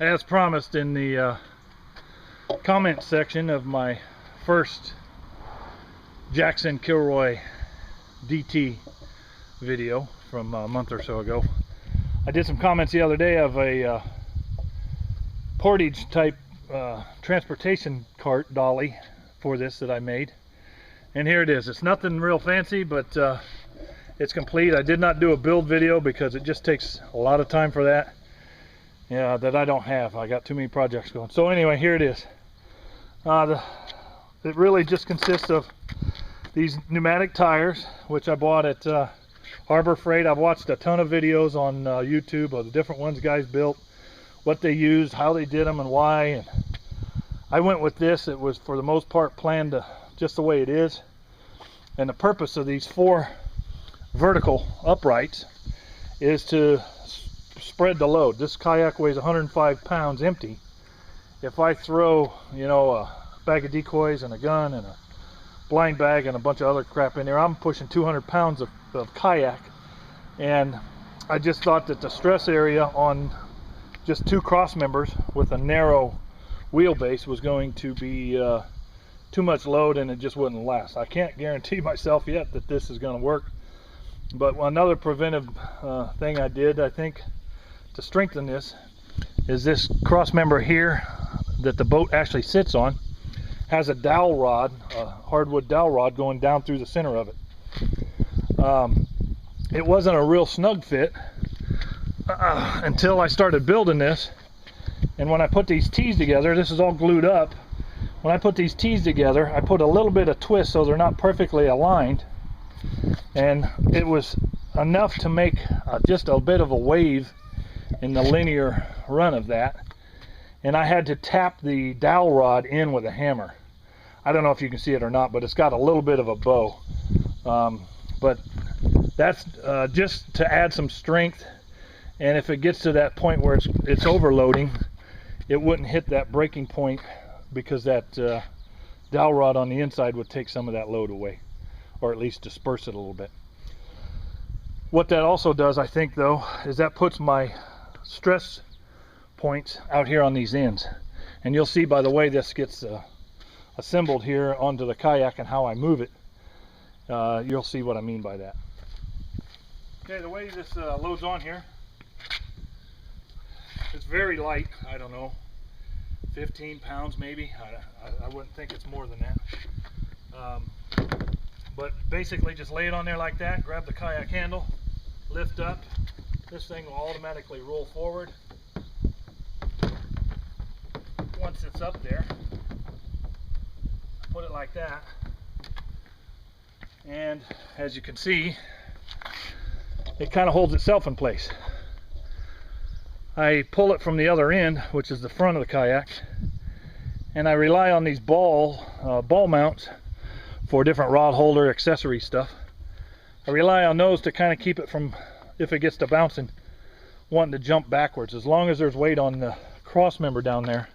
as promised in the comment section of my first Jackson Kilroy DT video from a month or so ago, I did some comments the other day of a portage type transportation cart dolly for this that I made, and here it is. It's nothing real fancy, but it's complete. I did not do a build video because it just takes a lot of time for that. Yeah, that I don't have. I got too many projects going. So anyway, here it is. It really just consists of these pneumatic tires, which I bought at Harbor Freight. I've watched a ton of videos on YouTube of the different ones guys built, what they used, how they did them, and why. And I went with this. It was for the most part planned just the way it is. And the purpose of these 4 vertical uprights is to spread the load. This kayak weighs 105 pounds empty. If I throw, you know, a bag of decoys and a gun and a blind bag and a bunch of other crap in there, I'm pushing 200 pounds of kayak. And I just thought that the stress area on just 2 cross members with a narrow wheelbase was going to be too much load, and it just wouldn't last. I can't guarantee myself yet that this is going to work, but another preventive thing I did, I think, to strengthen this is this cross member here that the boat actually sits on has a dowel rod, a hardwood dowel rod going down through the center of it. It wasn't a real snug fit until I started building this, and when I put these T's together, this is all glued up. When I put these T's together, I put a little bit of twist so they're not perfectly aligned, and it was enough to make just a bit of a wave in the linear run of that. And I had to tap the dowel rod in with a hammer. I don't know if you can see it or not, but it's got a little bit of a bow. But that's just to add some strength, and if it gets to that point where it's overloading, it wouldn't hit that breaking point, because that dowel rod on the inside would take some of that load away, or at least disperse it a little bit. What that also does, I think, though, is that puts my stress points out here on these ends, and you'll see by the way this gets assembled here onto the kayak and how I move it, you'll see what I mean by that. Okay, the way this loads on here, it's very light. I don't know, 15 pounds maybe. I wouldn't think it's more than that. But basically just lay it on there like that, grab the kayak handle, lift up. This thing will automatically roll forward once it's up there. Put it like that, and as you can see, it kind of holds itself in place. I pull it from the other end, which is the front of the kayak, and I rely on these ball mounts for different rod holder accessory stuff. I rely on those to kind of keep it from, if it gets to bouncing, wanting to jump backwards. As long as there's weight on the cross member down there,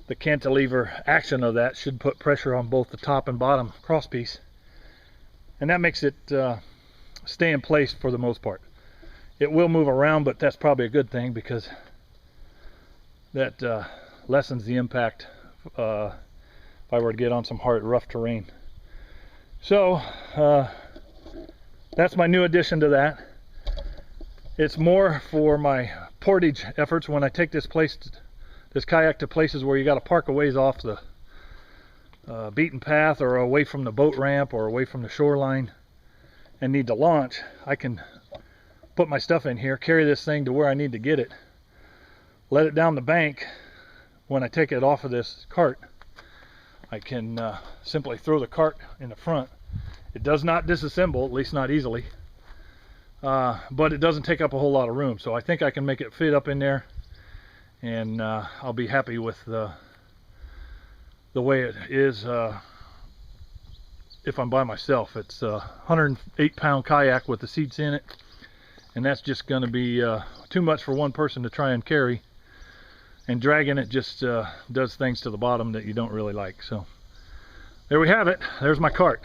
the cantilever action of that should put pressure on both the top and bottom cross piece, and that makes it stay in place for the most part. It will move around, but that's probably a good thing, because that lessens the impact if I were to get on some hard, rough terrain. So that's my new addition to that. It's more for my portage efforts when I take this kayak to places where you got to park a ways off the beaten path, or away from the boat ramp, or away from the shoreline, and need to launch. I can put my stuff in here, carry this thing to where I need to get it, let it down the bank. When I take it off of this cart, I can simply throw the cart in the front. It does not disassemble, at least not easily, but it doesn't take up a whole lot of room, so I think I can make it fit up in there, and I'll be happy with the way it is. If I'm by myself, it's a 108-pound kayak with the seats in it, and that's just going to be too much for one person to try and carry, and dragging it just does things to the bottom that you don't really like. So there we have it. There's my cart.